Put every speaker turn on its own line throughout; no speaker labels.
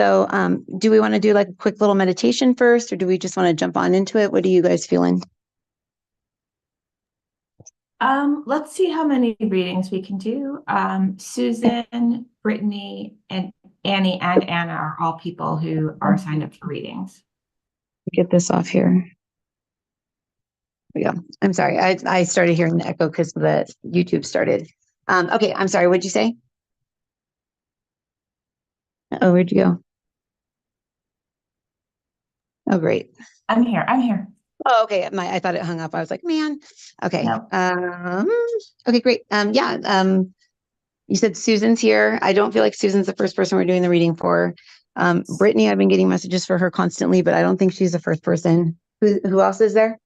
So do we want to do like a quick little meditation first, or do we just want to jump on into it? What are you guys feeling?
Let's see how many readings we can do. Susan, Brittany, and Annie and Anna are all people who are signed up for readings.
Get this off here. There we go. I'm sorry. I started hearing the echo because the YouTube started. Okay, I'm sorry. What'd you say? Oh, where'd you go? Oh, great.
I'm here. I'm here.
Oh, okay. I thought it hung up. I was like, man. Okay.
No.
Okay, great. Yeah. You said Susan's here. I don't feel like Susan's the first person we're doing the reading for. Brittany, I've been getting messages for her constantly, but I don't think she's the first person. Who else is there?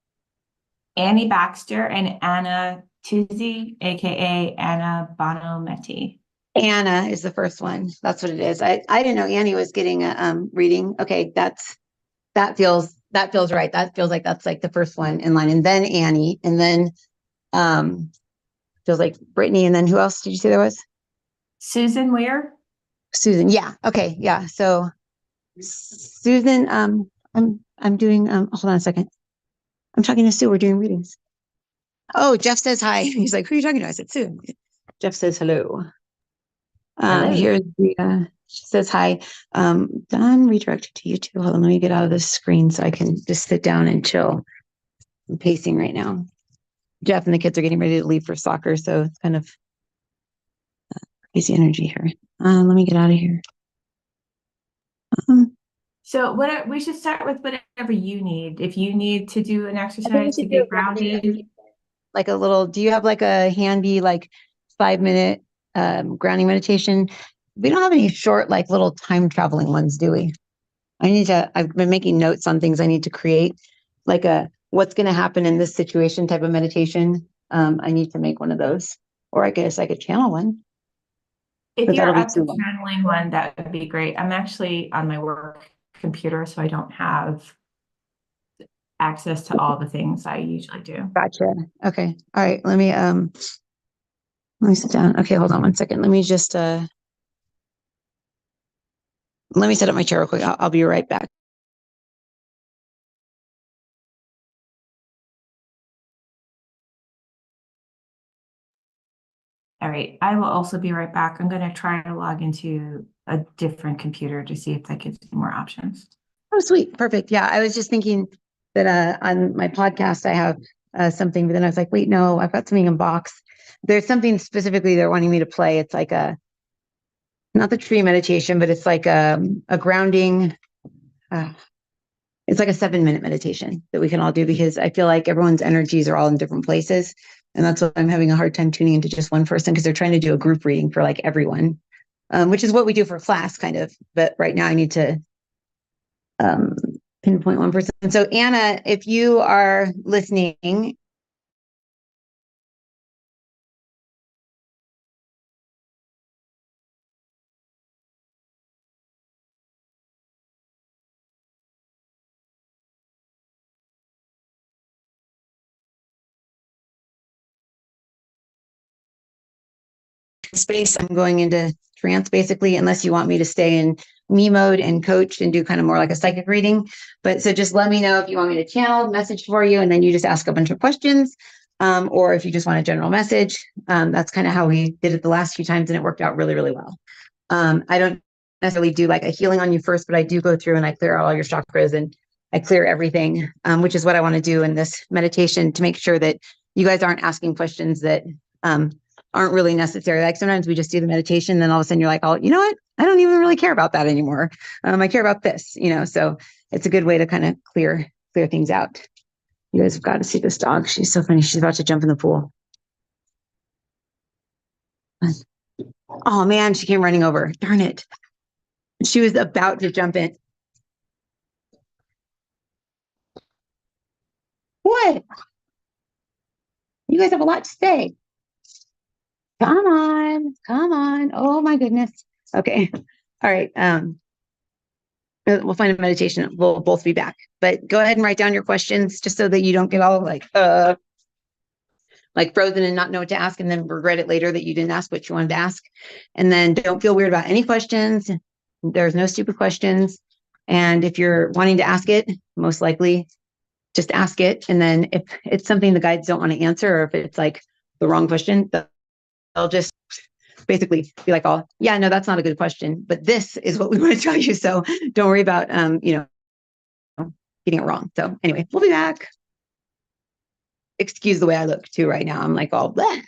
Annie Baxter and Anna Tuzzi, aka Anna Bonometti.
Anna is the first one. That's what it is. I didn't know Annie was getting a reading. Okay, that feels right. That feels like that's like the first one in line, and then Annie, and then feels like Brittany, and then who else did you say there was?
Susan Weir.
Susan. Yeah. Okay. Yeah. So Susan, I'm doing hold on a second. I'm talking to Sue. We're doing readings. Oh, Jeff says hi. He's like, who are you talking to? I said, Sue. Jeff says hello.
Hello.
Here's the she says hi. Don redirected to you too. Hold on, let me get out of this screen so I can just sit down and chill. I'm pacing right now. Jeff and the kids are getting ready to leave for soccer, so it's kind of crazy energy here. Let me get out of here.
So what we should start with whatever you need. If you need to do an
I think we
exercise to
should do
get
a grounding
grounded,
like a little. Do you have like a handy like 5 minute grounding meditation? We don't have any short like little time traveling ones, do we? I've been making notes on things I need to create, like a what's going to happen in this situation type of meditation. I need to make one of those, or I guess I could channel one,
if
but
you're
that'll be
up
too
to
long.
channeling one, that would be great. I'm actually on my work computer, so I don't have access to all the things I usually do.
Gotcha. Okay. All right. Let me sit down. Okay. Hold on one second. Let me set up my chair real quick. I'll be right back.
All right, I will also be right back. I'm going to try to log into a different computer to see if that gives me more options.
Oh, sweet. Perfect. Yeah. I was just thinking that on my podcast, I have something, but then I was like, wait, no, I've got something in box. There's something specifically they're wanting me to play. It's like not the tree meditation, but it's like a grounding. Uh, it's like a 7 minute meditation that we can all do because I feel like everyone's energies are all in different places. And that's what I'm having a hard time tuning into just one person because they're trying to do a group reading for like everyone, which is what we do for class kind of. But right now I need to um, pinpoint one person. So Anna, if you are listening, space, I'm going into trance basically, unless you want me to stay in me mode and coach and do kind of more like a psychic reading. But so just let me know if you want me to channel message for you, and then you just ask a bunch of questions. Or if you just want a general message. That's kind of how we did it the last few times, and it worked out really, really well. I don't necessarily do like a healing on you first, but I do go through and I clear all your chakras and I clear everything, which is what I want to do in this meditation to make sure that you guys aren't asking questions that aren't really necessary. Like sometimes we just do the meditation, then all of a sudden you're like, oh, you know what? I don't even really care about that anymore. I care about this, so it's a good way to kind of clear things out. You guys have got to see this dog. She's so funny. She's about to jump in the pool. Oh man, she came running over. Darn it. She was about to jump in. What? You guys have a lot to say. Come on. Come on. Oh my goodness. Okay. All right. We'll find a meditation. We'll both be back. But go ahead and write down your questions just so that you don't get all like frozen and not know what to ask and then regret it later that you didn't ask what you wanted to ask. And then don't feel weird about any questions. There's no stupid questions. And if you're wanting to ask it, most likely just ask it. And then if it's something the guides don't want to answer, or if it's like the wrong question, they'll just basically be like, oh, yeah, no, that's not a good question, but this is what we want to tell you. So don't worry about, getting it wrong. So anyway, we'll be back. Excuse the way I look too right now. I'm like all bleh.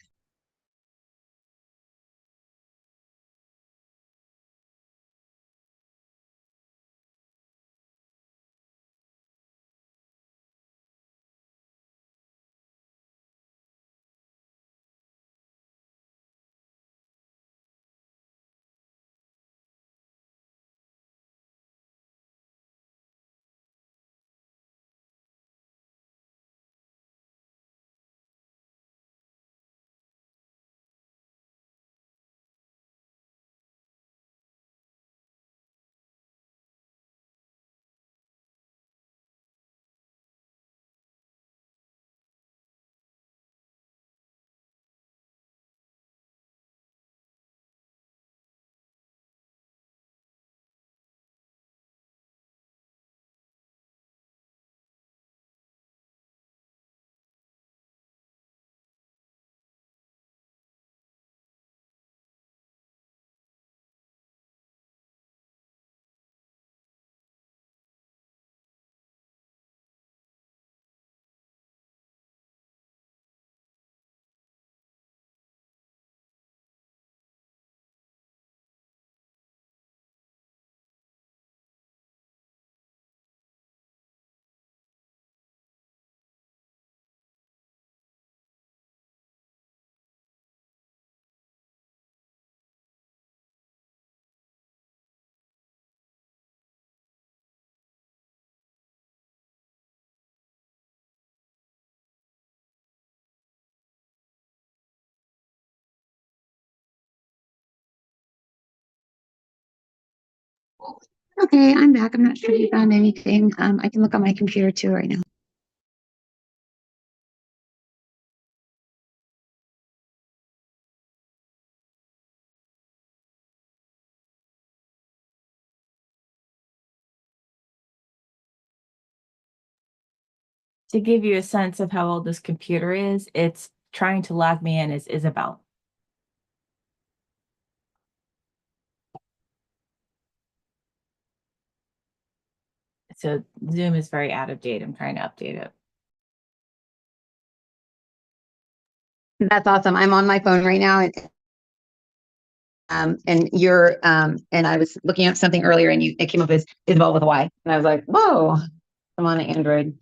Okay, I'm back. I'm not sure if you found anything. I can look on my computer too right now.
To give you a sense of how old this computer is, it's trying to log me in as Isabel. So Zoom is very out of date. I'm trying to update it.
That's awesome. I'm on my phone right now, and you're and I was looking at something earlier, and it came up as Isabel with a Y, and I was like, whoa, I'm on an Android.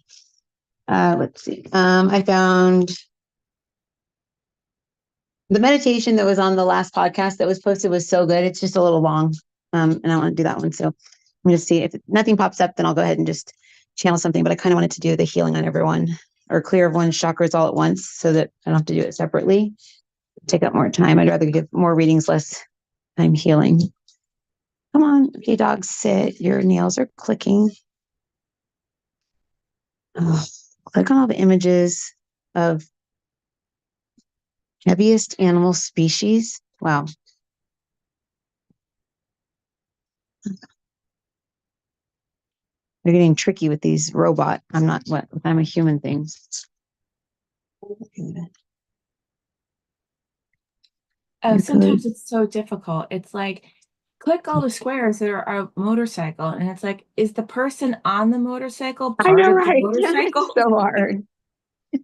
Let's see. I found the meditation that was on the last podcast that was posted was so good. It's just a little long, and I want to do that one. So I'm going to see if nothing pops up, then I'll go ahead and just channel something. But I kind of wanted to do the healing on everyone, or clear everyone's chakras all at once, so that I don't have to do it separately. Take up more time. I'd rather give more readings, less time healing. Come on, okay, dogs, sit. Your nails are clicking. Oh, click on all the images of heaviest animal species. Wow. They're getting tricky with these robot. I'm a human things.
Oh, sometimes it's so difficult. It's like, click all the squares that are a motorcycle, and it's like, is the person on the motorcycle part of the motorcycle?
It's so hard.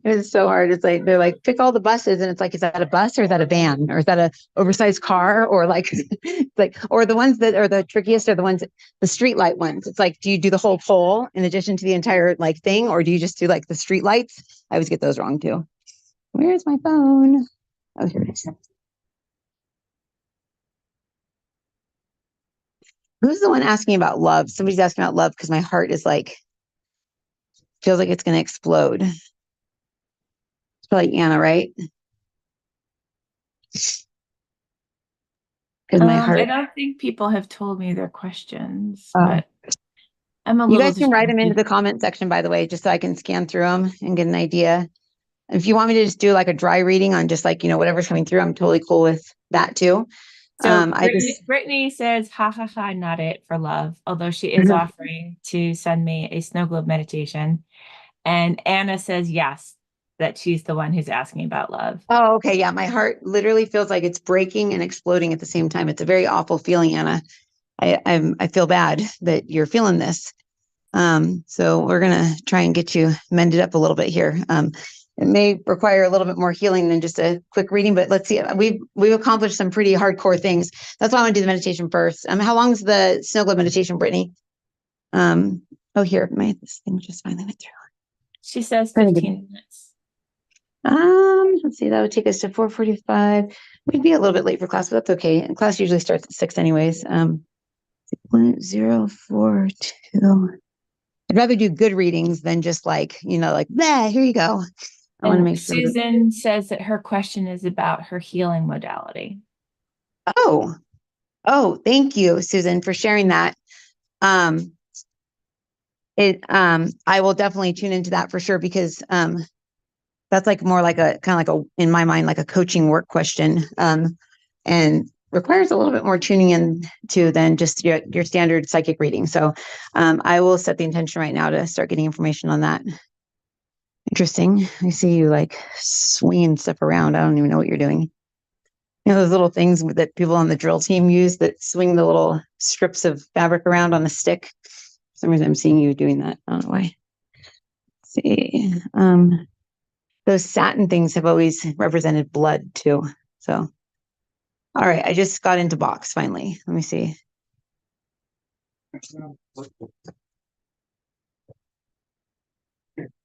It's so hard. It's like they're like, pick all the buses, and it's like, is that a bus or is that a van or is that a oversized car, or like like, or the ones that are the trickiest are the ones, the street light ones. It's like, do you do the whole pole in addition to the entire like thing, or do you just do like the street lights? I always get those wrong too. Where's my phone? Oh, here it is. Who's the one asking about love? Somebody's asking about love because my heart is like, feels like it's going to explode. It's probably Anna, right? Because my heart.
I don't think people have told me their questions, but I'm a
You
little
guys can write them into
distracted.
the comment section, by the way, just so I can scan through them and get an idea. If you want me to just do like a dry reading on just like, whatever's coming through, I'm totally cool with that too.
So
I just,
Brittany says, ha ha ha, not it for love, although she is offering to send me a snow globe meditation. And Anna says yes, that she's the one who's asking about love.
oh, okay. Yeah. My heart literally feels like it's breaking and exploding at the same time. It's a very awful feeling, Anna. I feel bad that you're feeling this. So we're going to try and get you mended up a little bit here. It may require a little bit more healing than just a quick reading, but let's see. We've accomplished some pretty hardcore things. That's why I want to do the meditation first. How long is the snow globe meditation, Brittany? Oh, here, this thing just finally went through.
She says
Pretty good.
15 minutes.
Let's see, that would take us to 4:45. We'd be a little bit late for class, but that's okay. And class usually starts at 6 anyways. 042. I'd rather do good readings than just like, like, here you go. I want to make sure that,
Susan says that her question is about her healing modality.
thank you, Susan, for sharing that. Um, I will definitely tune into that for sure because that's like more like a kind of like in my mind, like a coaching work question. And requires a little bit more tuning in to than just your standard psychic reading. So I will set the intention right now to start getting information on that. Interesting. I see you like swinging stuff around. I don't even know what you're doing. Those little things that people on the drill team use that swing the little strips of fabric around on a stick. For some reason, I'm seeing you doing that. I don't know why. Let's see. Those satin things have always represented blood too. So, all right. I just got into box finally. Let me see.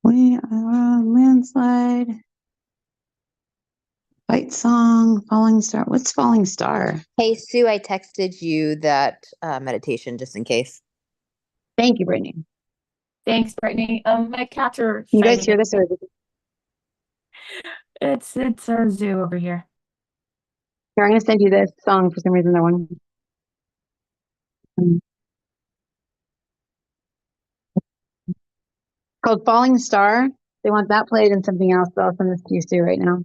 Landslide. Fight song, falling star. What's falling star?
Hey, Sue, I texted you that meditation just in case.
Thank you, Brittany.
Thanks, Brittany. My cats are
Can you guys
fighting.
hear this? Or
It's a zoo over here.
here, I'm going to send you this song for some reason. They're one. Called Falling Star. They want that played and something else, but I'll send this to you, Sue, right now.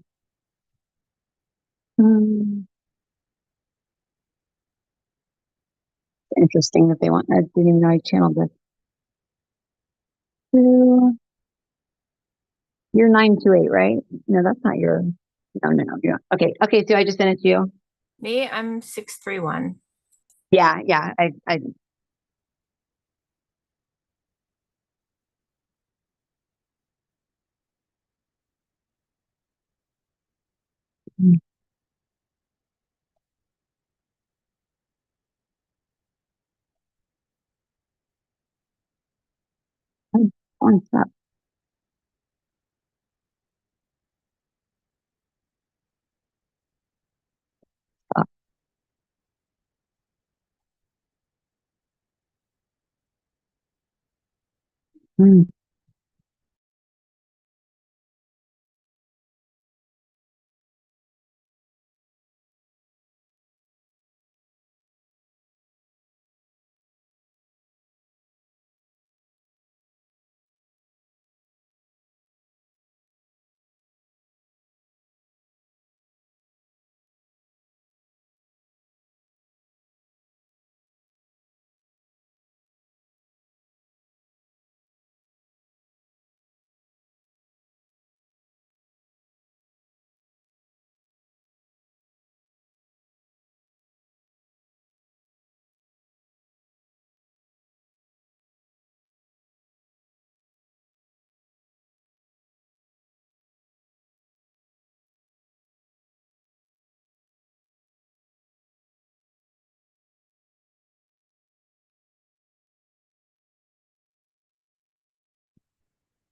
Interesting that they want. I didn't even know I channeled this. You're 928, right? No, that's not your. No. Yeah. Okay, Sue, I just sent it to you.
Me, I'm 631.
Yeah. I want that. Mm.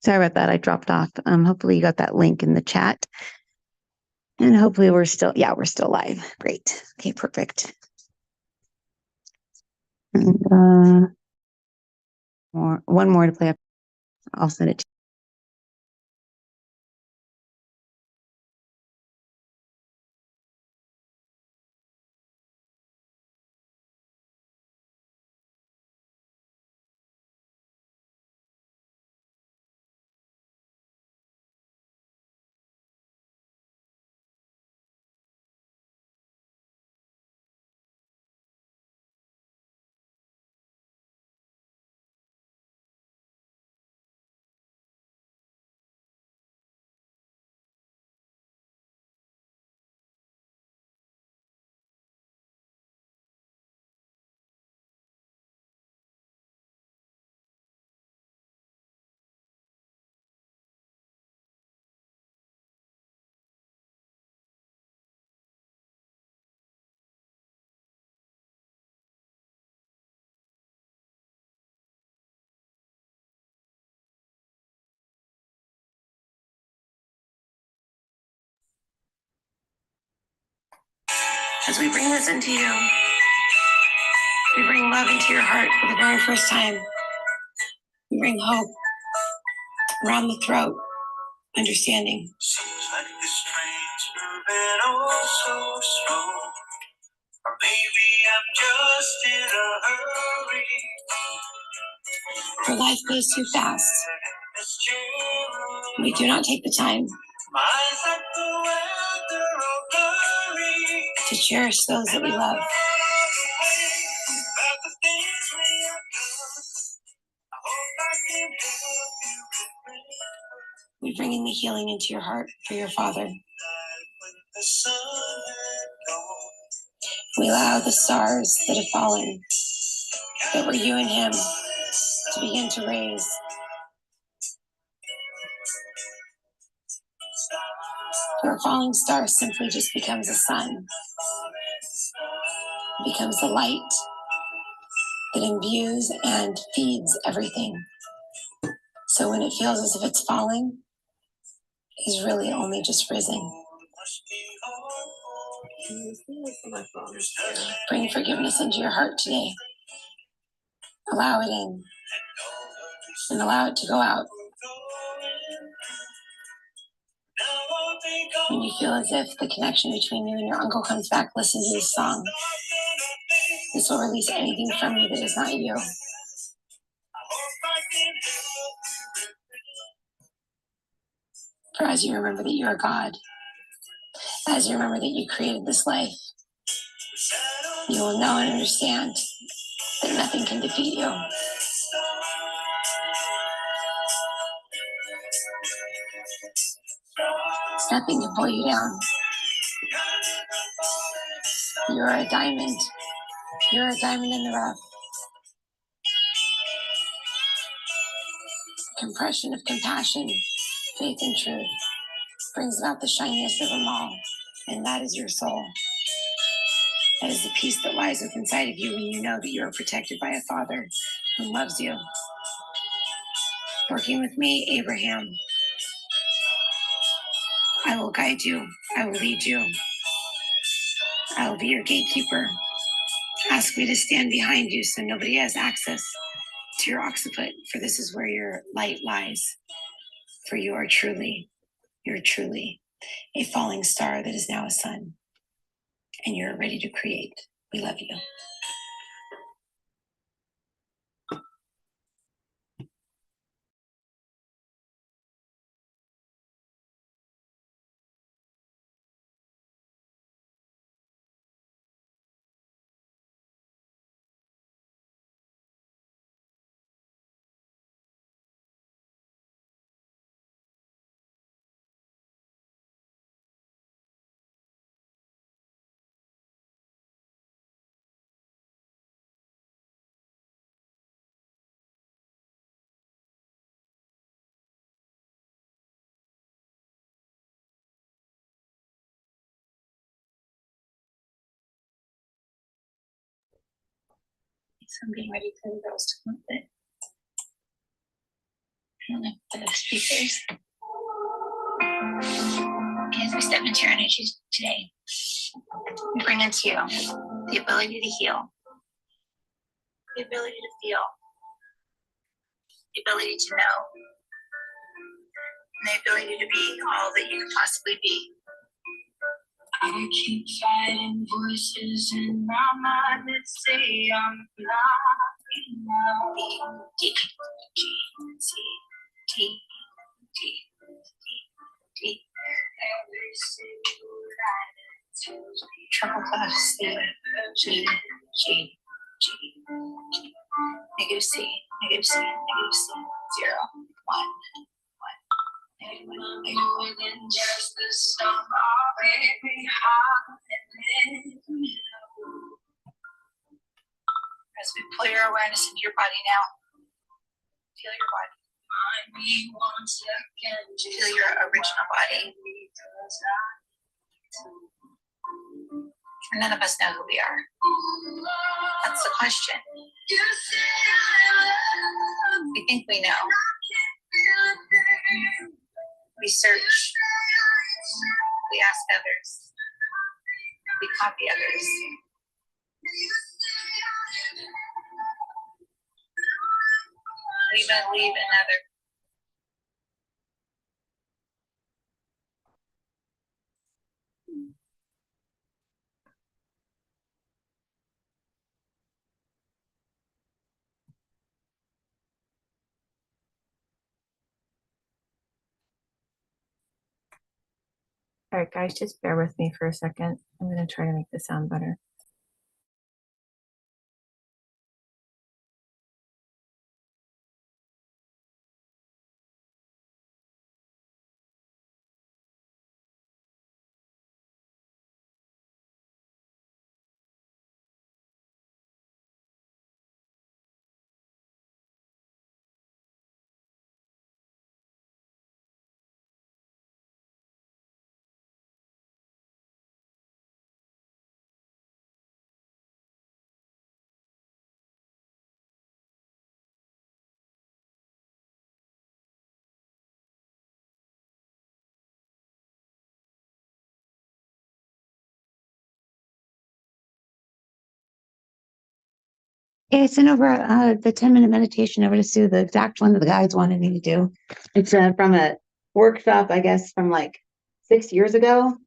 Sorry about that. I dropped off. Hopefully you got that link in the chat. And hopefully we're still live. Great. Okay, perfect. And one more to play up. I'll send it to
As we bring this into you, we bring love into your heart for the very first time. We bring hope around the throat, understanding. Seems like this train's moving oh so slow. Or maybe I'm just in a hurry. For life goes too fast. We do not take the time to cherish those that we love. We bring in the healing into your heart for your father. We allow the stars that have fallen, that were you and him, to begin to raise. For a falling star simply just becomes a sun, becomes the light that imbues and feeds everything. So when it feels as if it's falling, it's really only just risen. Bring forgiveness into your heart today. Allow it in and allow it to go out. When you feel as if the connection between you and your uncle comes back, listen to this song. This will release anything from you that is not you. For as you remember that you are God, as you remember that you created this life, you will know and understand that nothing can defeat you. Nothing can pull you down. You are a diamond. You're a diamond in the rough. Compression of compassion, faith and truth brings about the shiniest of them all, and that is your soul. That is the peace that lies within inside of you when you know that you are protected by a Father who loves you. Working with me, Abraham, I will guide you. I will lead you. I will be your gatekeeper. Ask me to stand behind you so nobody has access to your occiput, for this is where your light lies. For you're truly a falling star that is now a sun, and you're ready to create. We love you. So I'm getting ready for the girls to come up with it. I don't know if the speakers. As we step into your energy today, we bring into you the ability to heal, the ability to feel, the ability to know, and the ability to be all that you could possibly be. I keep fighting voices in my mind that say I'm not enough. D, G, C, T, D, D. Every single line tells me triple plus C, G, G, G, G. Negative C, negative C, negative C, 0, 1. More than just the sum of every high and low. As we pull your awareness into your body now, feel your body. Feel your original body. None of us know who we are. That's the question. We think we know. We search. We ask others. We
not the others.
Leave another.
All right, guys, just bear with me for a second. I'm going to try to make this sound better.
Yeah, I sent over the 10-minute meditation over to Sue, the exact one that the guides wanted me to do. It's from a workshop, I guess, from like 6 years ago.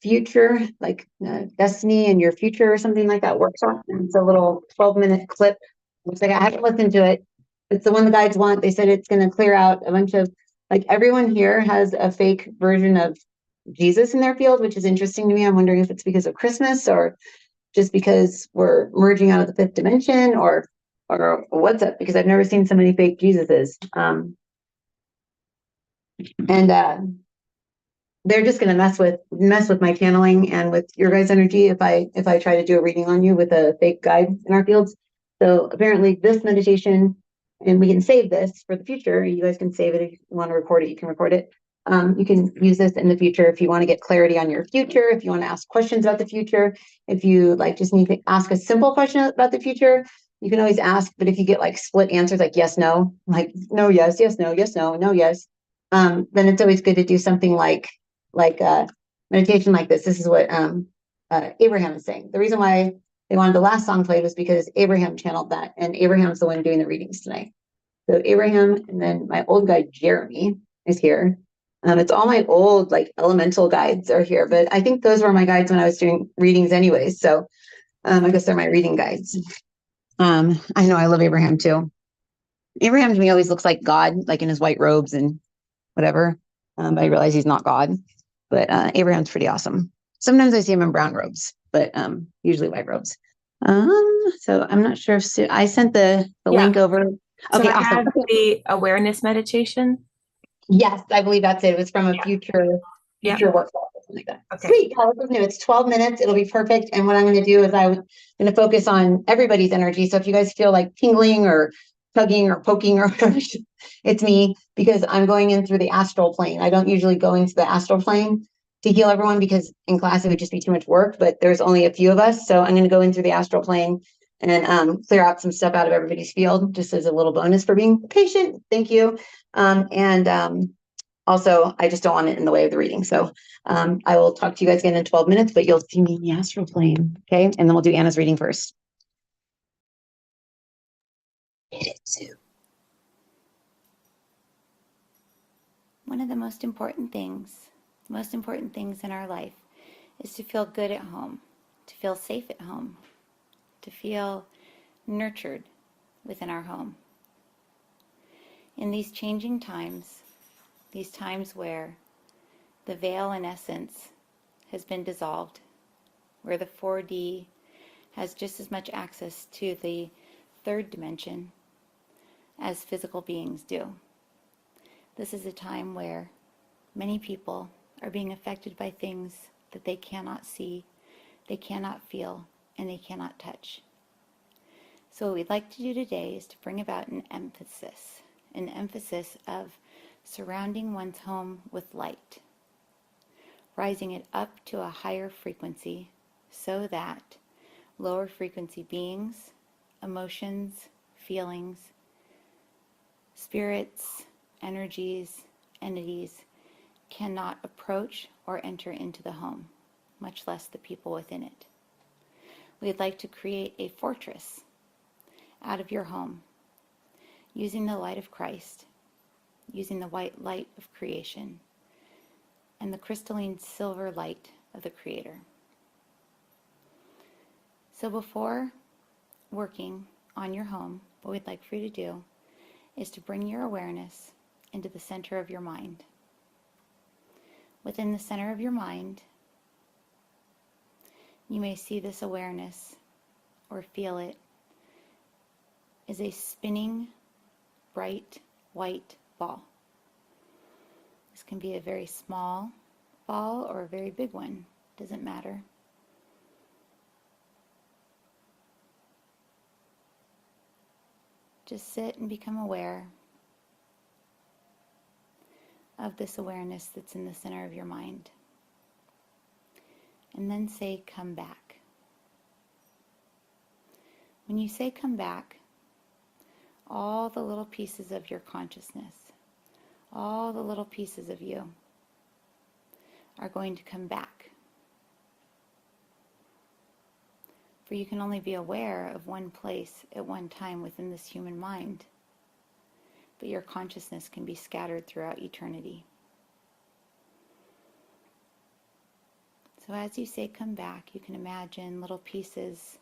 Future, like Destiny and Your Future or something like that workshop. And it's a little 12-minute clip. Looks like I haven't listened to it. It's the one the guides want. They said it's going to clear out a bunch of, like, everyone here has a fake version of Jesus in their field, which is interesting to me. I'm wondering if it's because of Christmas or just because we're merging out of the fifth dimension, or what's up, because I've never seen so many fake Jesuses. And they're just going to mess with my channeling and with your guys' energy if I try to do a reading on you with a fake guide in our fields. So apparently this meditation, and we can save this for the future. You guys can save it if you want to record it. You can record it. You can use this in the future if you want to get clarity on your future, if you want to ask questions about the future, if you like just need to ask a simple question about the future, you can always ask. But if you get like split answers, like yes, no, like no, yes, yes, no, yes, no, no, yes, then it's always good to do something like meditation like this. This is what Abraham is saying. The reason why they wanted the last song played was because Abraham channeled that, and Abraham's the one doing the readings tonight. So Abraham, and then my old guide Jeremy is here. It's all my old like elemental guides are here, but I think those were my guides when I was doing readings anyways. So I guess they're my reading guides. I know I love Abraham too. Abraham to me always looks like God, like in his white robes and whatever. But I realize he's not God. But Abraham's pretty awesome. Sometimes I see him in brown robes, but usually white robes. So I'm not sure if I sent the link over.
So
Okay,
I
awesome.
had the awareness meditation.
Yes, I believe that's it. It was from a future workshop or something like that.
Okay.
Sweet. Yeah, this is new. It's 12 minutes. It'll be perfect. And what I'm going to do is I'm going to focus on everybody's energy. So if you guys feel like tingling or tugging or poking or whatever, it's me, because I'm going in through the astral plane. I don't usually go into the astral plane to heal everyone because in class it would just be too much work, but there's only a few of us. So I'm going to go in through the astral plane and clear out some stuff out of everybody's field, just as a little bonus for being patient. Thank you. Also, I just don't want it in the way of the reading. So I will talk to you guys again in 12 minutes, but you'll see me in the astral plane. Okay. And then we'll do Anna's reading first. Hit it, Sue.
One of the most important things in our life is to feel good at home, to feel safe at home, to feel nurtured within our home. In these changing times, these times where the veil in essence has been dissolved, where the 4D has just as much access to the third dimension as physical beings do. This is a time where many people are being affected by things that they cannot see, they cannot feel, and they cannot touch. So what we'd like to do today is to bring about an emphasis of surrounding one's home with light, rising it up to a higher frequency so that lower frequency beings, emotions, feelings, spirits, energies, entities cannot approach or enter into the home. much less the people within it. We'd like to create a fortress out of your home, using the light of Christ, using the white light of creation, and the crystalline silver light of the Creator. So before working on your home, what we'd like for you to do is to bring your awareness into the center of your mind. Within the center of your mind, you may see this awareness or feel it is a spinning, bright, white ball. This can be a very small ball or a very big one, doesn't matter. Just sit and become aware of this awareness that's in the center of your mind. And then say, come back. When you say come back, all the little pieces of your consciousness, all the little pieces of you are going to come back. For you can only be aware of one place at one time within this human mind, but your consciousness can be scattered throughout eternity. So as you say come back, you can imagine little pieces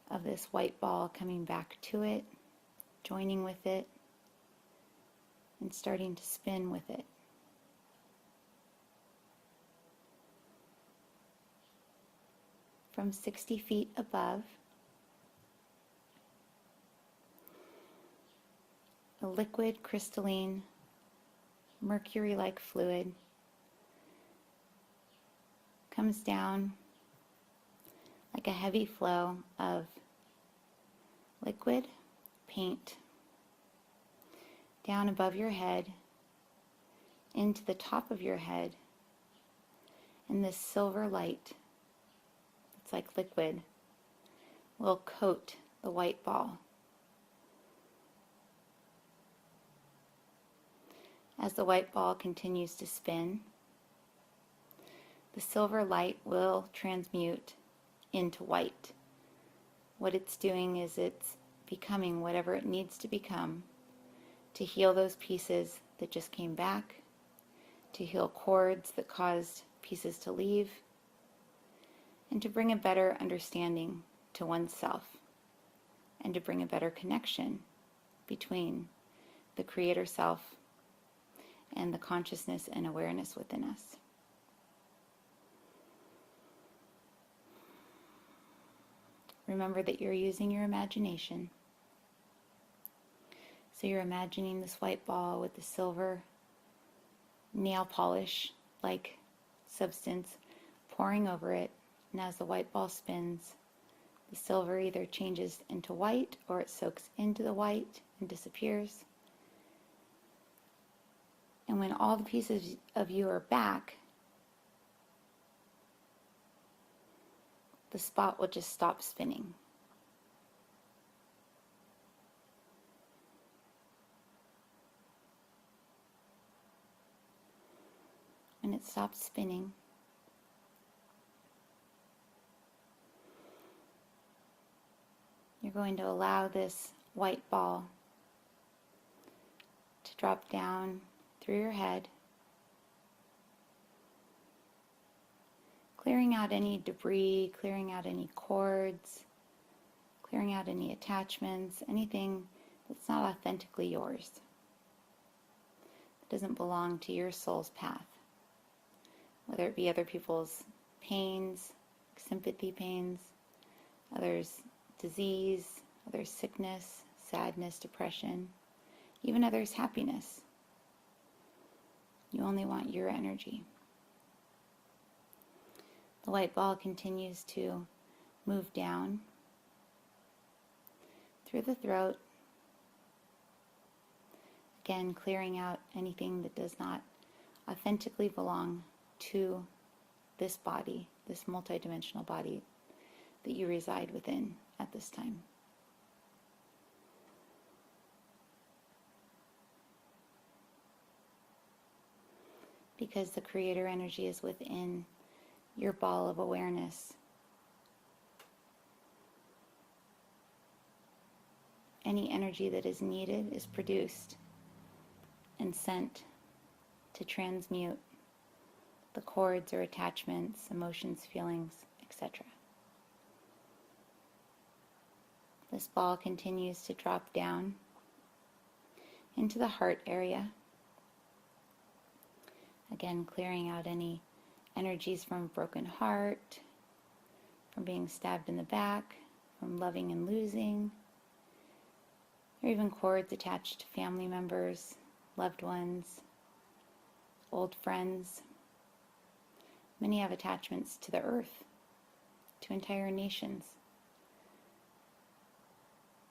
of this white ball coming back to it, joining with it, and starting to spin with it. From 60 feet above, a liquid, crystalline, mercury-like fluid comes down like a heavy flow of liquid paint down above your head into the top of your head, and this silver light, it's like liquid, will coat the white ball. As the white ball continues to spin, the silver light will transmute into white. What it's doing is it's becoming whatever it needs to become to heal those pieces that just came back, to heal cords that caused pieces to leave, and to bring a better understanding to oneself, and to bring a better connection between the Creator Self and the consciousness and awareness within us. Remember that you're using your imagination. So you're imagining this white ball with the silver nail polish like substance pouring over it, and as the white ball spins, the silver either changes into white or it soaks into the white and disappears. And when all the pieces of you are back, the spot will just stop spinning. When it stops spinning, you're going to allow this white ball to drop down through your head, clearing out any debris, clearing out any cords, clearing out any attachments, anything that's not authentically yours, that doesn't belong to your soul's path, whether it be other people's pains, sympathy pains, others' disease, others' sickness, sadness, depression, even others' happiness. You only want your energy. The white ball continues to move down through the throat, again clearing out anything that does not authentically belong to this body, this multidimensional body that you reside within at this time. Because the Creator energy is within your ball of awareness. Any energy that is needed is produced and sent to transmute the cords or attachments, emotions, feelings, etc. This ball continues to drop down into the heart area. Again, clearing out any energies from broken heart, from being stabbed in the back, from loving and losing, or even cords attached to family members, loved ones, old friends. Many have attachments to the earth, to entire nations.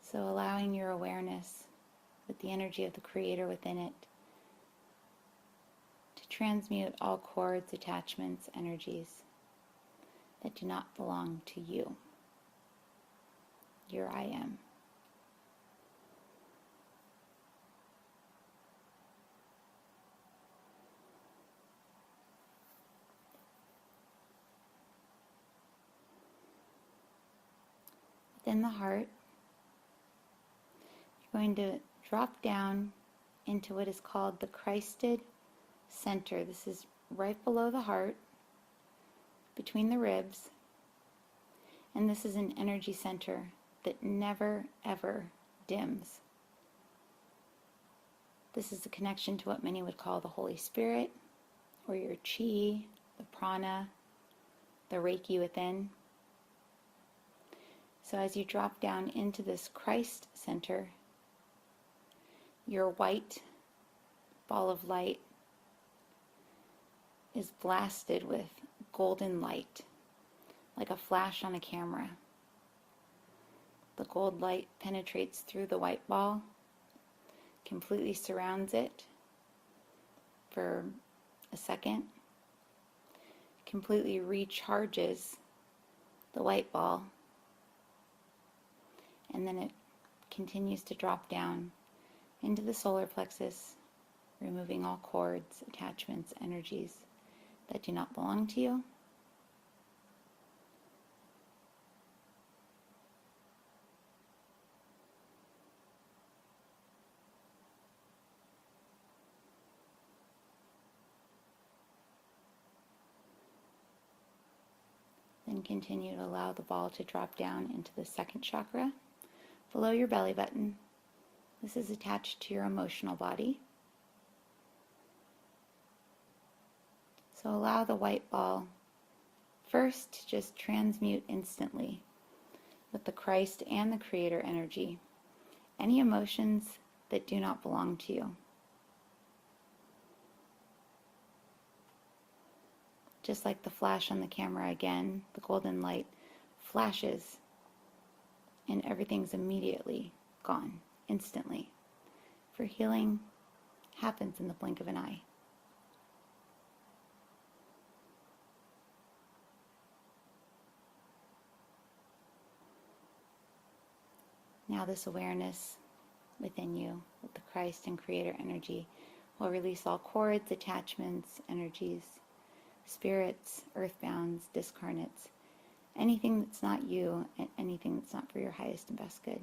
So allowing your awareness with the energy of the Creator within it to transmute all cords, attachments, energies that do not belong to you. Your I am. Within the heart, you're going to drop down into what is called the Christed center. This is right below the heart, between the ribs, and this is an energy center that never ever dims. This is a connection to what many would call the Holy Spirit, or your chi, the prana, the Reiki within. So as you drop down into this Christ center, your white ball of light is blasted with golden light, like a flash on a camera. The gold light penetrates through the white ball, completely surrounds it for a second, completely recharges the white ball, and then it continues to drop down into the solar plexus, removing all cords, attachments, energies that do not belong to you. Then continue to allow the ball to drop down into the second chakra, below your belly button. This is attached to your emotional body. So allow the white ball first to just transmute instantly with the Christ and the Creator energy any emotions that do not belong to you. Just like the flash on the camera again, the golden light flashes and everything's immediately gone, instantly. For healing happens in the blink of an eye. Now this awareness within you, with the Christ and Creator energy, will release all cords, attachments, energies, spirits, earthbounds, discarnates, anything that's not you and anything that's not for your highest and best good.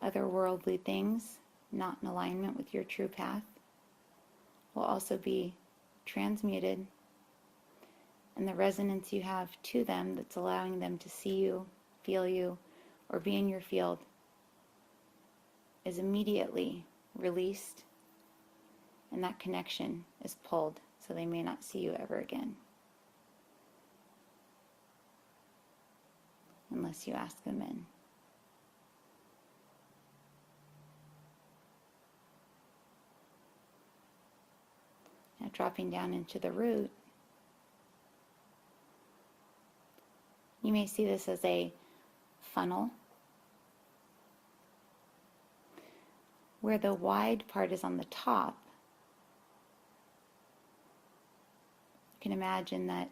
Otherworldly things not in alignment with your true path will also be transmuted, and the resonance you have to them that's allowing them to see you, feel you, or be in your field is immediately released, and that connection is pulled so they may not see you ever again unless you ask them in. Now dropping down into the root, you may see this as a funnel where the wide part is on the top. You can imagine that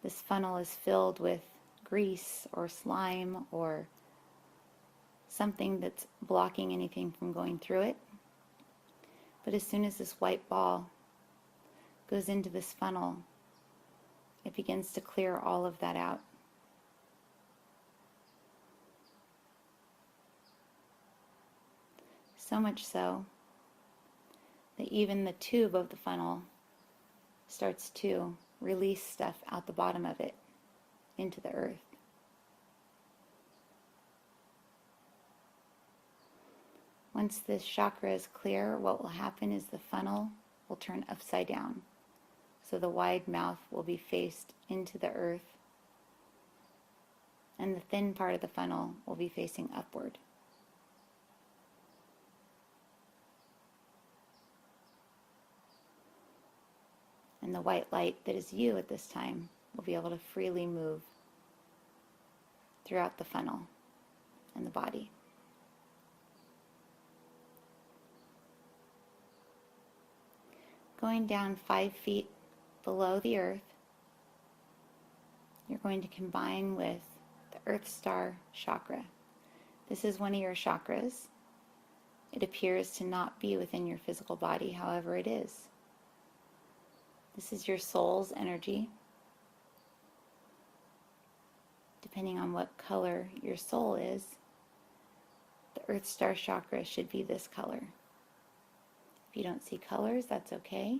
this funnel is filled with grease or slime or something that's blocking anything from going through it. But as soon as this white ball goes into this funnel, it begins to clear all of that out. So much so that even the tube of the funnel starts to release stuff out the bottom of it into the earth. Once this chakra is clear, what will happen is the funnel will turn upside down. So the wide mouth will be faced into the earth, and the thin part of the funnel will be facing upward. And the white light that is you at this time will be able to freely move throughout the funnel and the body. Going down 5 feet below the earth, you're going to combine with the Earth Star chakra. This is one of your chakras. It appears to not be within your physical body, however it is. This is your soul's energy. Depending on what color your soul is, the Earth Star chakra should be this color. If you don't see colors, that's okay.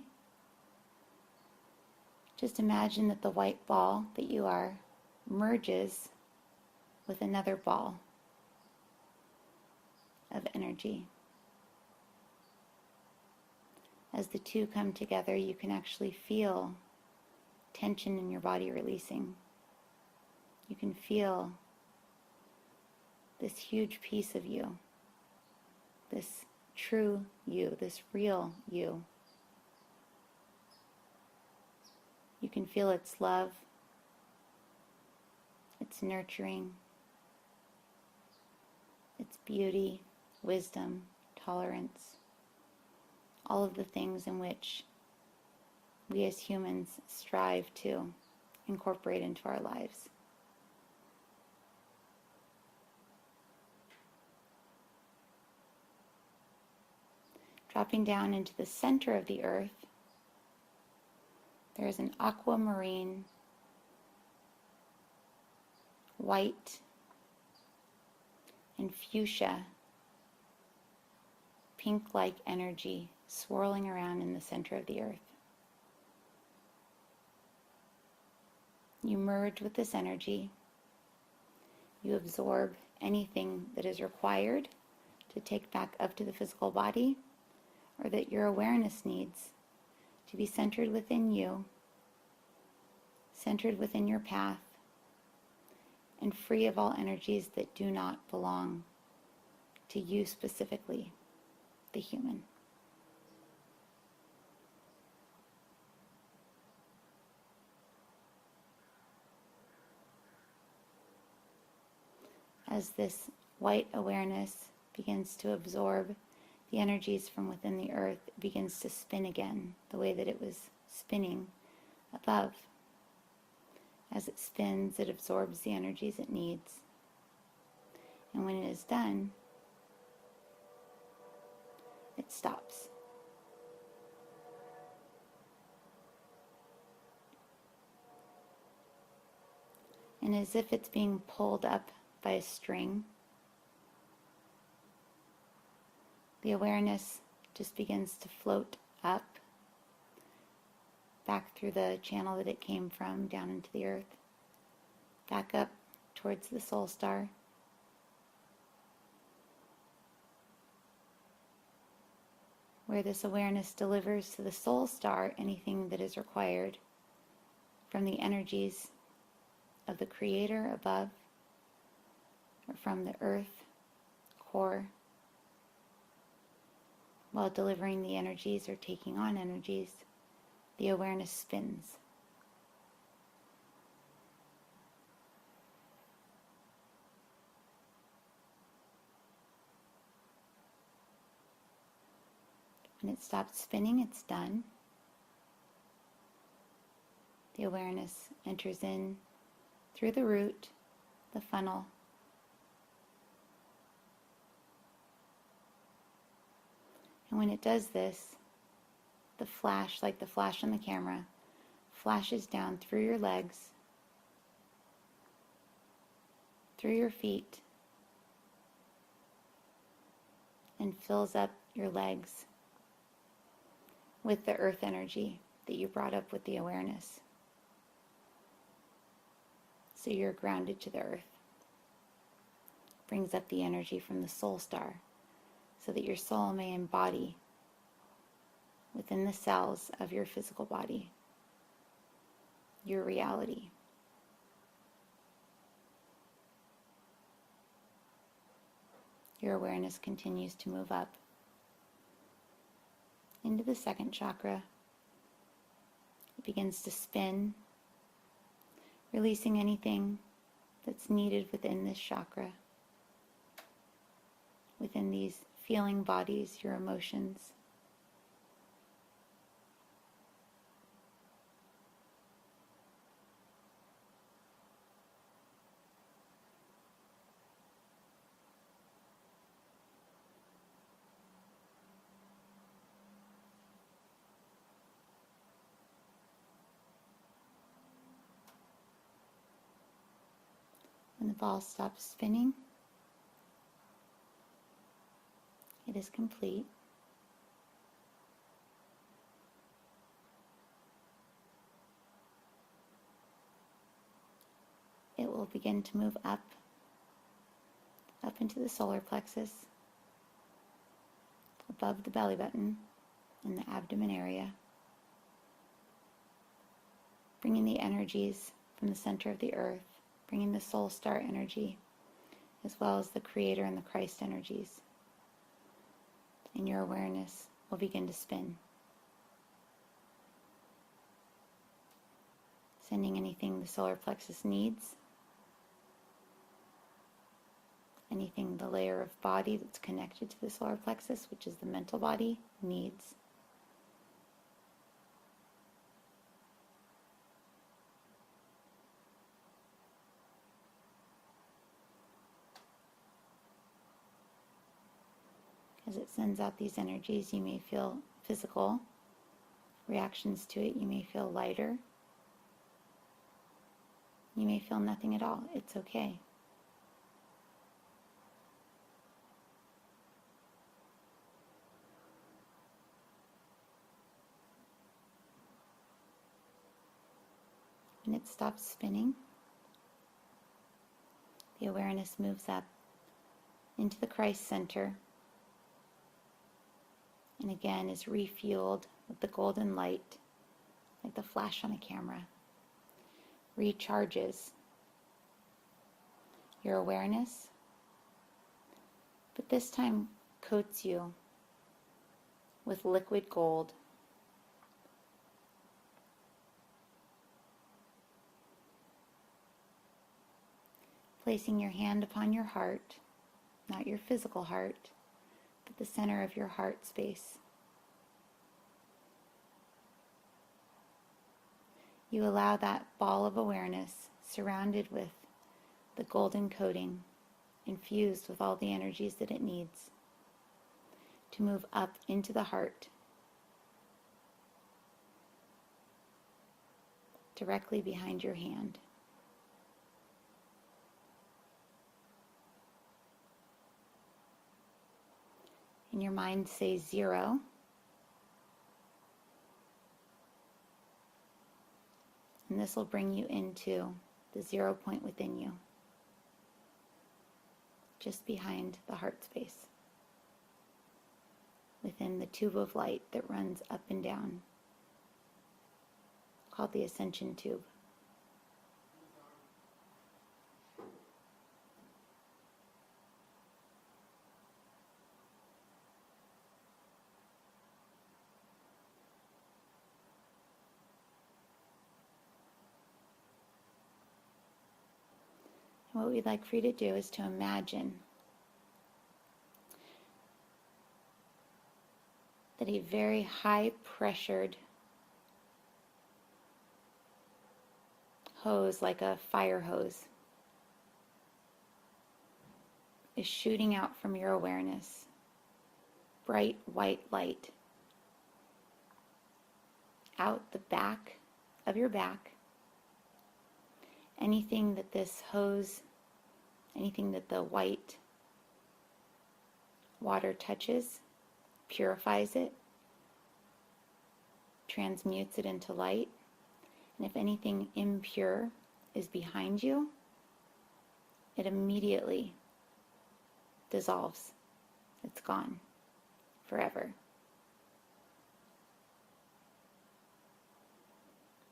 Just imagine that the white ball that you are merges with another ball of energy. As the two come together, you can actually feel tension in your body releasing. You can feel this huge piece of you, this true you, this real you. You can feel its love, its nurturing, its beauty, wisdom, tolerance, all of the things in which we as humans strive to incorporate into our lives. Dropping down into the center of the earth, there is an aquamarine, white, and fuchsia, pink-like energy swirling around in the center of the earth. You merge with this energy. You absorb anything that is required to take back up to the physical body, or that your awareness needs to be centered within you, centered within your path, and free of all energies that do not belong to you specifically, the human. As this white awareness begins to absorb the energies from within the earth, it begins to spin again the way that it was spinning above. As it spins, it absorbs the energies it needs. And when it is done, it stops. And as if it's being pulled up by a string, the awareness just begins to float up, back through the channel that it came from, down into the earth, back up towards the soul star, where this awareness delivers to the soul star anything that is required from the energies of the Creator above, or from the earth core, while delivering the energies or taking on energies, the awareness spins. When it stops spinning, it's done. The awareness enters in through the root, the funnel, And when it does this, the flash, like the flash on the camera, flashes down through your legs, through your feet, and fills up your legs with the earth energy that you brought up with the awareness. So you're grounded to the earth. Brings up the energy from the soul star so that your soul may embody within the cells of your physical body your reality. Your awareness continues to move up into the second chakra. It begins to spin, releasing anything that's needed within this chakra, within these feeling bodies, your emotions. When the ball stops spinning, it is complete. It will begin to move up into the solar plexus, above the belly button, in the abdomen area, bringing the energies from the center of the earth, bringing the soul star energy, as well as the creator and the Christ energies. And your awareness will begin to spin, sending anything the solar plexus needs, anything the layer of body that's connected to the solar plexus, which is the mental body, needs. As it sends out these energies, you may feel physical reactions to it. You may feel lighter. You may feel nothing at all. It's okay. When it stops spinning, the awareness moves up into the Christ center, and again is refueled with the golden light, like the flash on a camera. Recharges your awareness, but this time coats you with liquid gold. Placing your hand upon your heart, not your physical heart, but the center of your heart space. You allow that ball of awareness, surrounded with the golden coating, infused with all the energies that it needs, to move up into the heart, directly behind your hand. In your mind, say 0. And this will bring you into the 0 point within you, just behind the heart space, within the tube of light that runs up and down, called the ascension tube. And what we'd like for you to do is to imagine that a very high-pressured hose, like a fire hose, is shooting out from your awareness bright white light out the back of your back. Anything that this hose, anything that the white water touches, purifies it, transmutes it into light. And if anything impure is behind you, it immediately dissolves. It's gone forever.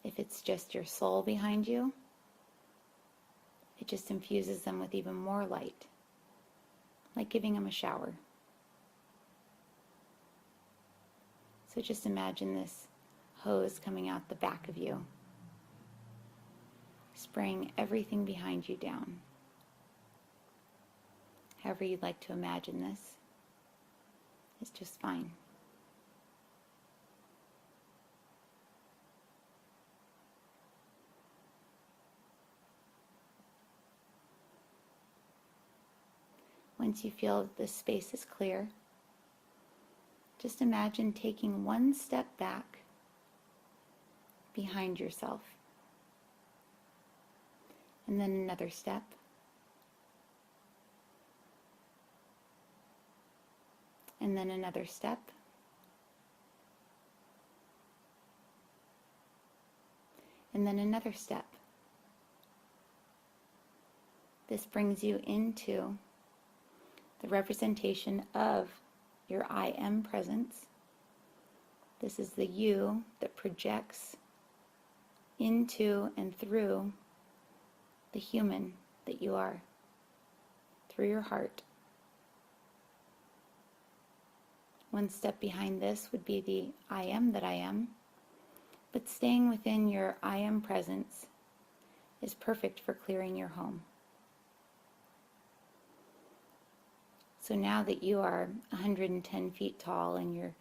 If it's just your soul behind you, it just infuses them with even more light, like giving them a shower. So just imagine this hose coming out the back of you, spraying everything behind you down. However you'd like to imagine this is just fine. Once you feel that this space is clear, just imagine taking one step back behind yourself, and then another step, and then another step, and then another step. This brings you into the representation of your I am presence. This is the you that projects into and through the human that you are, through your heart. One step behind this would be the I am that I am, but staying within your I am presence is perfect for clearing your home. So now that you are 110 feet tall and your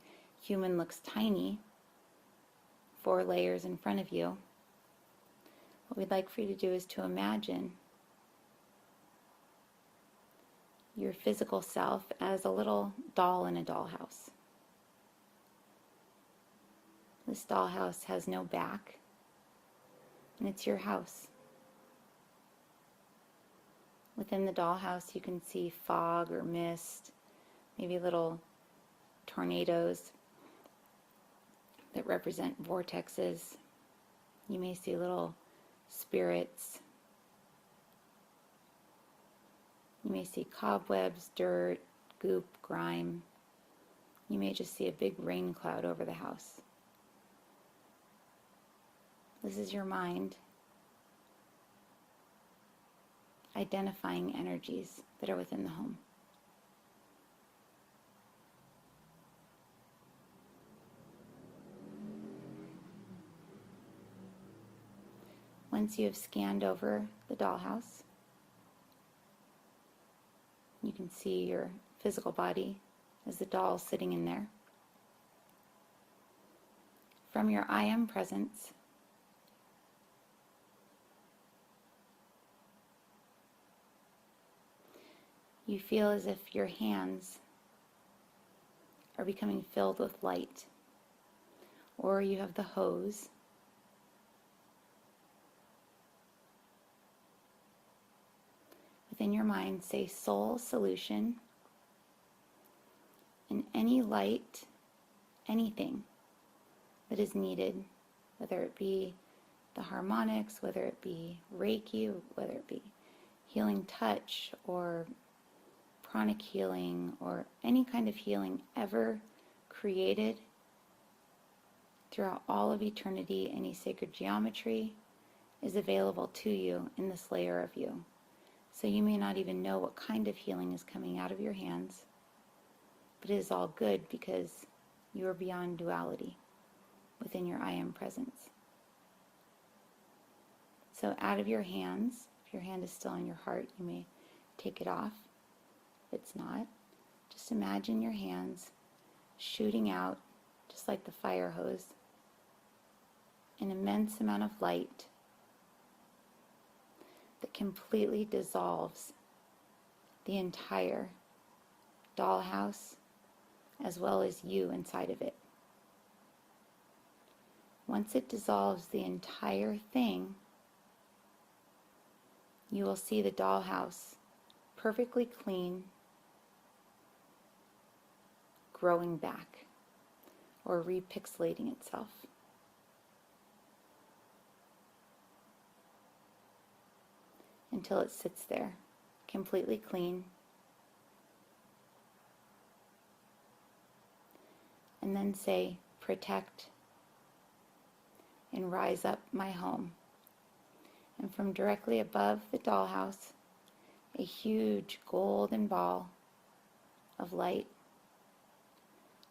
human looks tiny, 4 layers in front of you, what we'd like for you to do is to imagine your physical self as a little doll in a dollhouse. This dollhouse has no back, and it's your house. Within the dollhouse, you can see fog or mist, maybe little tornadoes that represent vortexes. You may see little spirits. You may see cobwebs, dirt, goop, grime. You may just see a big rain cloud over the house. This is your mind identifying energies that are within the home. Once you have scanned over the dollhouse, you can see your physical body as the doll sitting in there. From your I am presence, you feel as if your hands are becoming filled with light, or you have the hose. Within your mind, say soul solution, and any light, anything that is needed, whether it be the harmonics, whether it be Reiki, whether it be healing touch or pranic healing or any kind of healing ever created throughout all of eternity, any sacred geometry is available to you in this layer of you. So you may not even know what kind of healing is coming out of your hands, but it is all good because you are beyond duality within your I am presence. So out of your hands, if your hand is still on your heart, you may take it off. If it's not, just imagine your hands shooting out, just like the fire hose, an immense amount of light that completely dissolves the entire dollhouse, as well as you inside of it. Once it dissolves the entire thing, you will see the dollhouse perfectly clean, growing back or repixelating itself. Until it sits there, completely clean. And then say, protect and rise up my home. And from directly above the dollhouse, a huge golden ball of light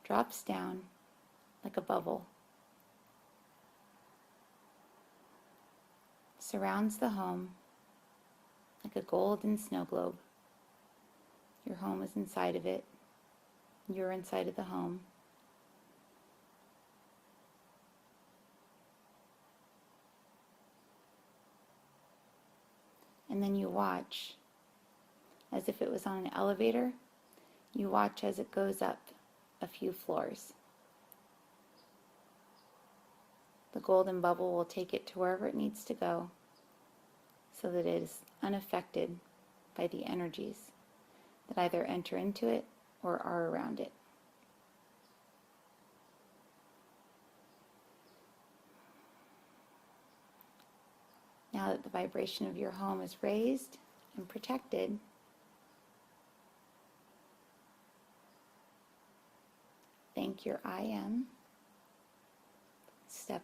drops down like a bubble, surrounds the home like a golden snow globe. Your home is inside of it. You're inside of the home. And then you watch, as if it was on an elevator, you watch as it goes up a few floors. The golden bubble will take it to wherever it needs to go so that it is unaffected by the energies that either enter into it or are around it. Now that the vibration of your home is raised and protected, thank your I am. Step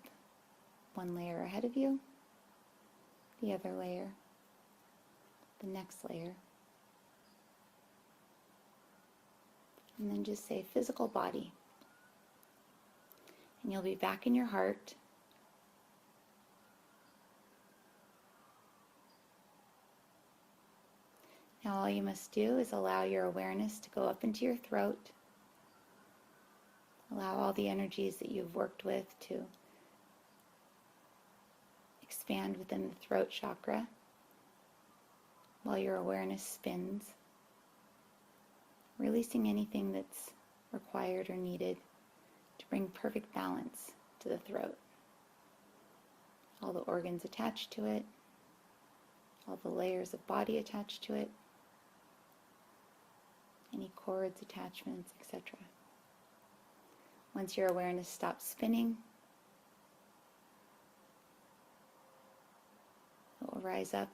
one layer ahead of you, the other layer, the next layer. And then just say physical body. And you'll be back in your heart. Now all you must do is allow your awareness to go up into your throat. Allow all the energies that you've worked with to expand within the throat chakra while your awareness spins, releasing anything that's required or needed to bring perfect balance to the throat. All the organs attached to it, all the layers of body attached to it, any cords, attachments, etc. Once your awareness stops spinning, it will rise up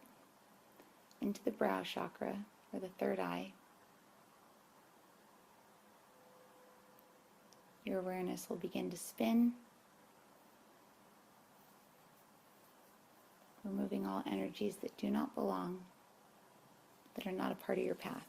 into the brow chakra, or the third eye. Your awareness will begin to spin, removing all energies that do not belong, that are not a part of your path.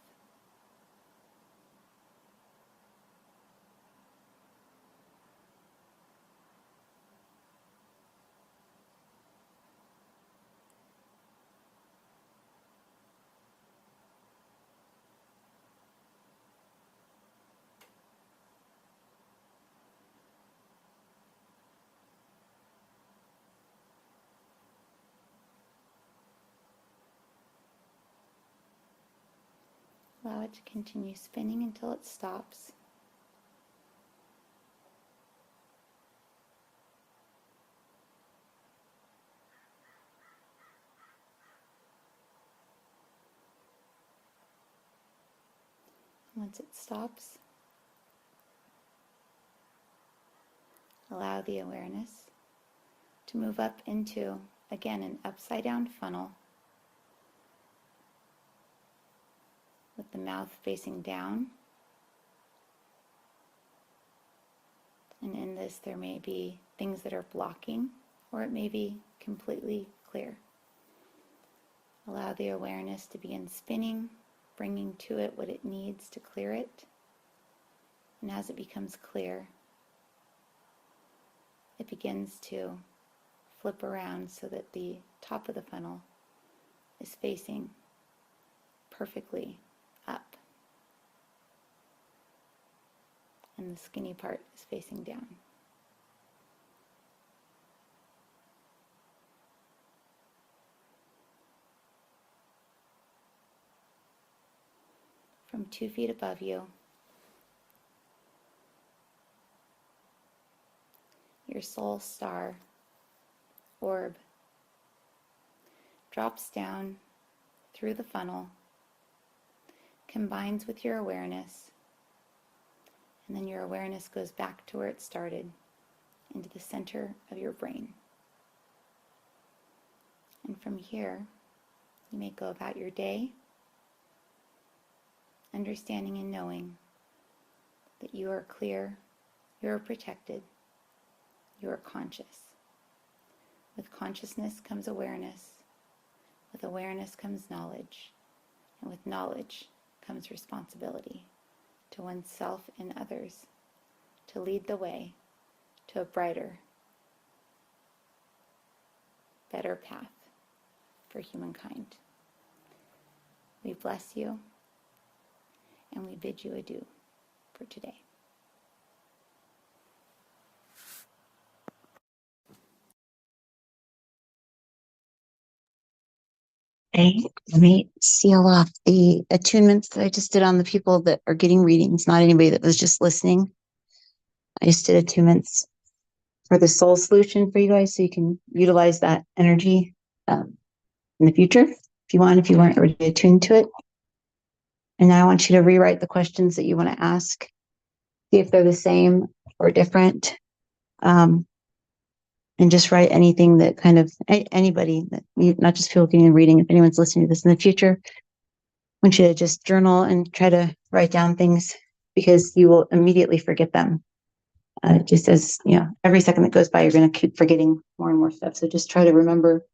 Allow it to continue spinning until it stops. Once it stops, allow the awareness to move up into, again, an upside down funnel with the mouth facing down. And in this, there may be things that are blocking, or it may be completely clear. Allow the awareness to begin spinning, bringing to it what it needs to clear it. And as it becomes clear, it begins to flip around so that the top of the funnel is facing perfectly up, and the skinny part is facing down. From 2 feet above you, your soul star orb drops down through the funnel, combines with your awareness, and then your awareness goes back to where it started, into the center of your brain. And from here, you may go about your day, understanding and knowing that you are clear, you are protected, you are conscious. With consciousness comes awareness. With awareness comes knowledge. And with knowledge comes responsibility to oneself and others, to lead the way to a brighter, better path for humankind. We bless you and we bid you adieu for today.
Okay, let me seal off the attunements that I just did on the people that are getting readings, not anybody that was just listening. I just did attunements for the soul solution for you guys, so you can utilize that energy in the future if you want, if you weren't already attuned to it. And now I want you to rewrite the questions that you want to ask, see if they're the same or different. And just write anything that kind of anybody that not just people getting a reading, if anyone's listening to this in the future, I want you to just journal and try to write down things, because you will immediately forget them. Just as, every second that goes by, you're going to keep forgetting more and more stuff. So just try to remember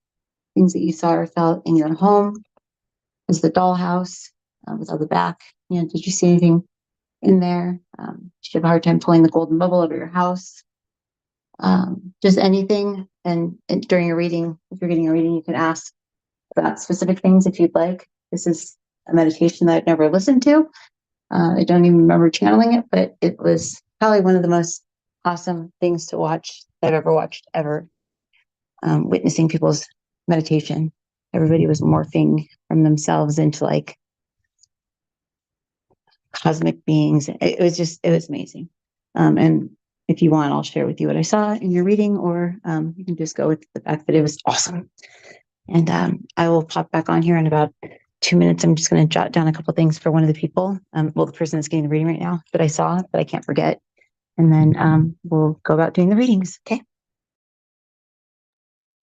things that you saw or felt in your home. Is the dollhouse with all the back? Did you see anything in there? Did you have a hard time pulling the golden bubble over your house? Just anything. And during a reading, if you're getting a reading, you can ask about specific things if you'd like. This is a meditation that I've never listened to. I don't even remember channeling it, but it was probably one of the most awesome things to watch that I've ever watched ever. Witnessing people's meditation. Everybody was morphing from themselves into like cosmic beings. It was amazing. And if you want, I'll share with you what I saw in your reading, or you can just go with the fact that it was awesome. And I will pop back on here in about 2 minutes. I'm just going to jot down a couple things for one of the people. The person that's getting the reading right now that I saw, that I can't forget. And then we'll go about doing the readings. Okay.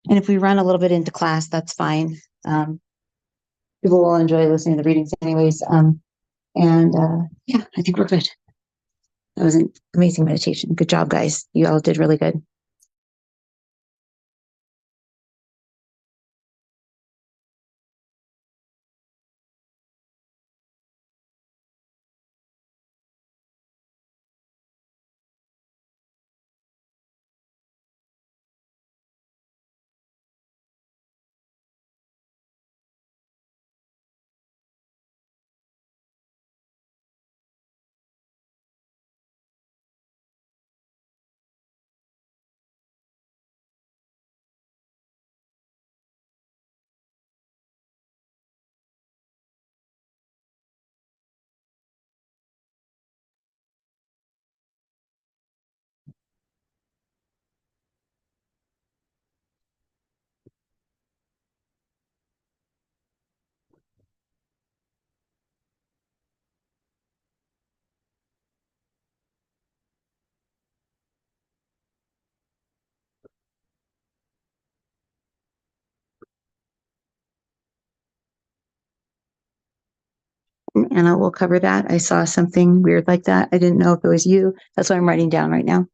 And if we run a little bit into class, that's fine. People will enjoy listening to the readings anyways. Yeah, I think we're good. That was an amazing meditation. Good job, guys. You all did really good. Anna will cover that. I saw something weird like that. I didn't know if it was you. That's what I'm writing down right now.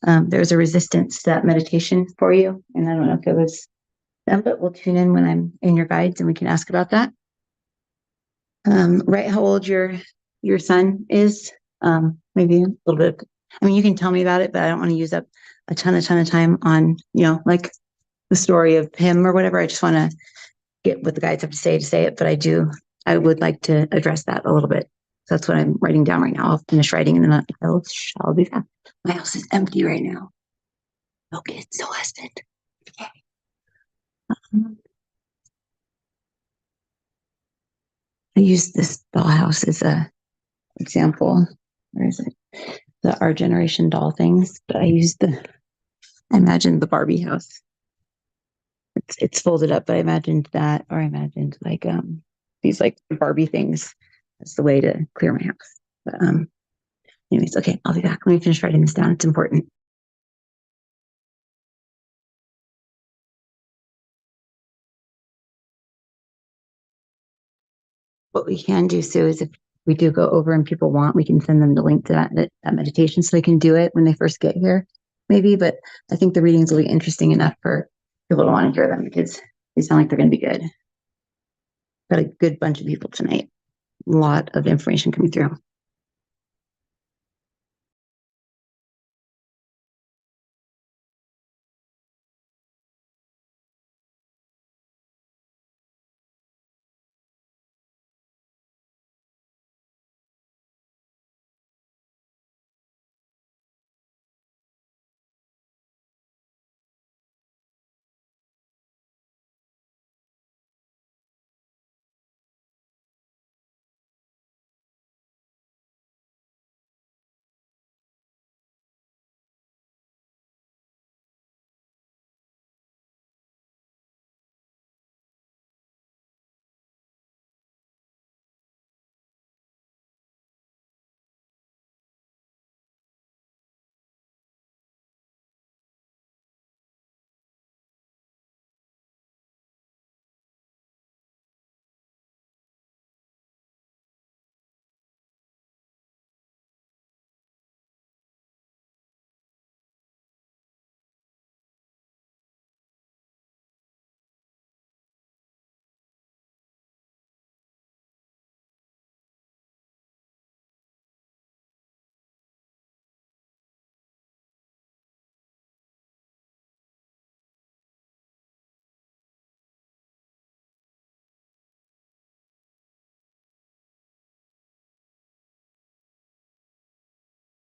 There's a resistance to that meditation for you. And I don't know if it was them, but we'll tune in when I'm in your guides and we can ask about that. Right, how old your son is? Maybe a little bit. I mean, you can tell me about it, but I don't want to use up a ton of time on, like the story of him or whatever. I just want to get what the guides have to say it, but I would like to address that a little bit. So that's what I'm writing down right now. I'll finish writing and then I'll be back. My house is empty right now. No kids, no husband. Okay. I use this dollhouse as a example. Where is it? The Our Generation doll things, but I use the I imagined the Barbie house. It's folded up, but I imagined that, or I imagined like these like Barbie things. That's the way to clear my house. But anyways, okay, I'll be back. Let me finish writing this down. It's important. What we can do, Sue, is if we do go over and people want, we can send them the link to that meditation so they can do it when they first get here, maybe. But I think the readings will be interesting enough for people to want to hear them because they sound like they're going to be good. Got a good bunch of people tonight. A lot of information coming through.